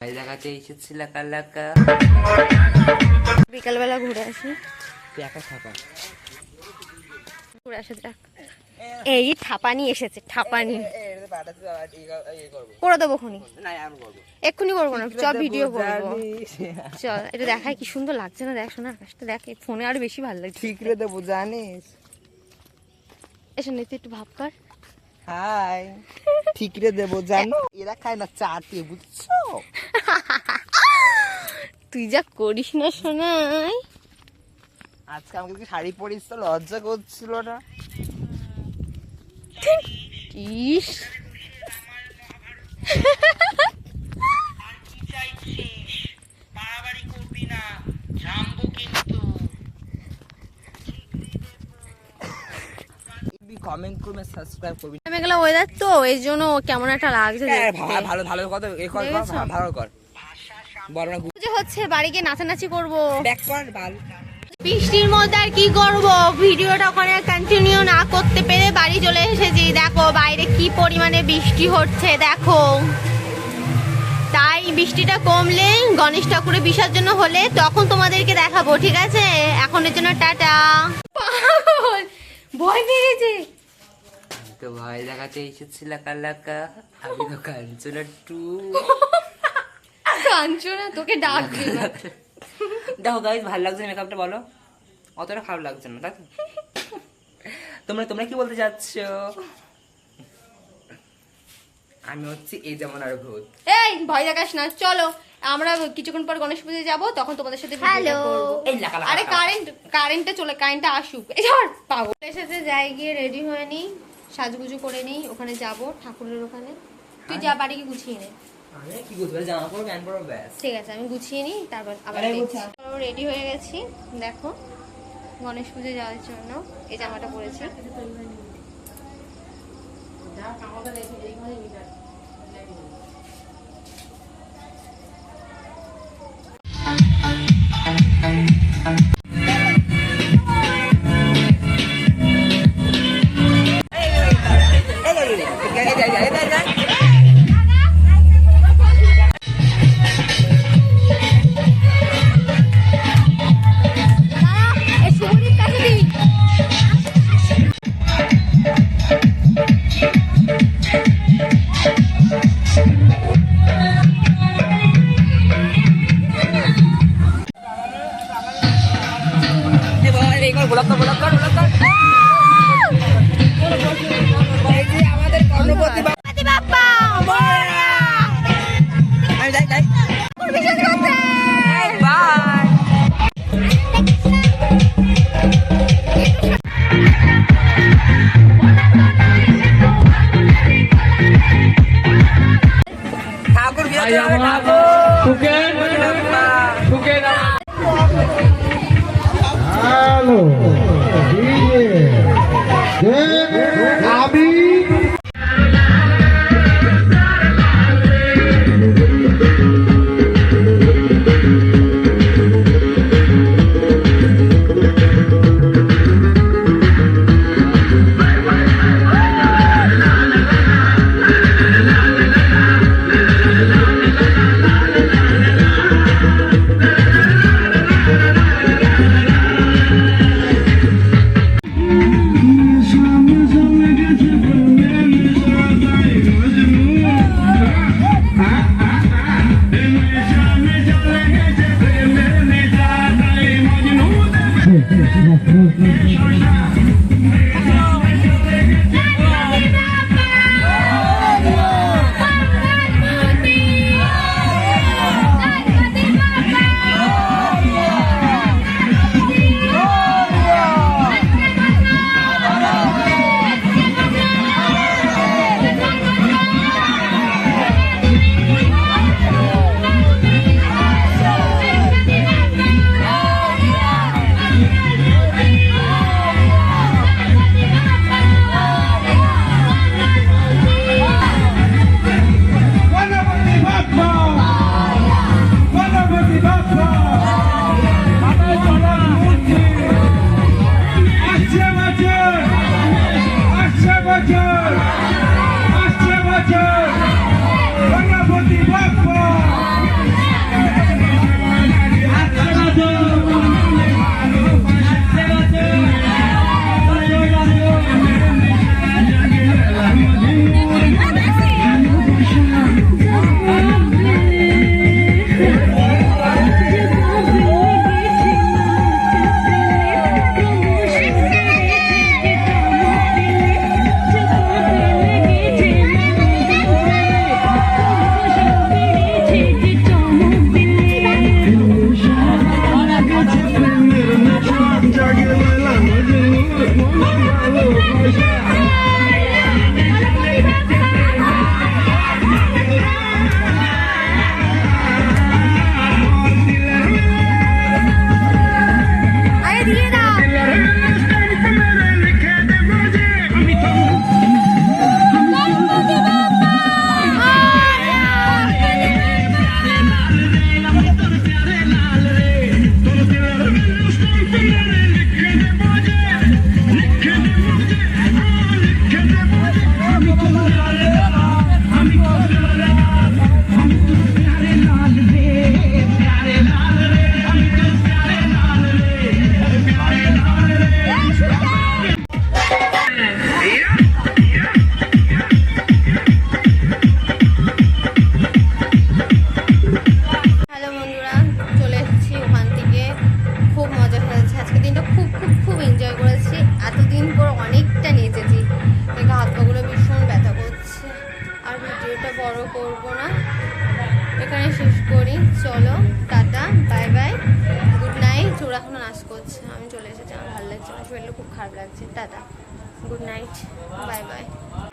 জায়গাতে এসেছি লাকা লাকা। বিকালবেলা ঘুরে আসি, একা থাকা ঘুরে আসা যাক। এই ঠাপানি এসেছে, ঠাপানি করে দেবো খুনি, এক্ষুনি করবো না, চল ভিডিও করবো, চল। এটা দেখায় কি সুন্দর লাগছে না, দেখ শোনা আকাশটা দেখ, ফোনে আরো বেশি ভালো লাগছে। ঠিক রে দেবো জানিস। এসে নিতে একটু ভাব কর। হাই, ঠিক রে দেবো জানো, এরা খায় না চাটে, বুঝছো? তুই যা করিস না শোনাই। আজকে আমাকে শাড়ি পরিস তো লজ্জা করছিল না? ইস কমেন্ট করবে, সাবস্ক্রাইব করবি। আমি গেলাম ওয়েদার তো এই জন্য কেমন একটা লাগছে দেখতে। ভালো ভালো কথা এই কর, ভালো কর, বড় না যে হচ্ছে বাড়ি গিয়ে নাচানাচি করবো। ব্যাক কর বাল। বৃষ্টির মধ্যে আর কি করব, ভিডিওটা ওখানে কন্টিনিউ না করতে পেরে বাড়ি চলে এসেছি। দেখো বাইরে কি পরিমাণে বৃষ্টি হচ্ছে দেখো। তাই বৃষ্টিটা কমলে, গণেশ ঠাকুরের বিসর্জন হলে তখন তোমাদেরকে দেখাবো, ঠিক আছে? এখনের জন্য টাটা। ভয় পেয়ে গেছে তো ভয় দেখাতে এসেছি লাকা লাকা। আমি তো কাঞ্চনা টু। কাঞ্চনা তোকে ডাক দিল। দেখো গাইস, ভালো লাগছে মেকআপটা? বলো, অতটা খারাপ লাগছে না তাই তো? তোমরা কি বলতে চাচ্ছ? আমি হচ্ছে এই যেমন আর ভূত। এই ভয় দেখাস না, চলো আমরা কিছুক্ষণ পর গণেশ পুজোয় যাবো, তখন তোমাদের সাথে ভিডিও করব। এই লাকা লাকা। আরে কারেন্টটা আসুক। এই ধর পাগল এসেছে, যাই গিয়ে রেডি হয়ে নি, সাজগুজু করে নি, ওখানে যাব ঠাকুরের ওখানে। তুই যা বাড়ি গিয়ে গুছিয়ে নে। আমি কি বুঝবে, জামা পরো প্যান্ট পরো ব্যাস। ঠিক আছে, আমি গুছিয়ে নি, তারপর আবার রেডি হয়ে গেছি। দেখো গণেশ পুজো যাওয়ার জন্য এই জামাটা পরেছি। আমাদের কর্ণপতি বাপ্পা আমি যাই বাই। ঠাকুর হ্যালো আমি সামনে গেছে ভিডিওটা বড় করব না, এখানে শেষ করি। চলো tata, bye bye, good night. ওরা এখনো নাচ করছে, আমি চলে এসেছি, আমার ভালো লাগছে না, শরীরটা খুব খারাপ লাগছে। Tata, good night, bye bye.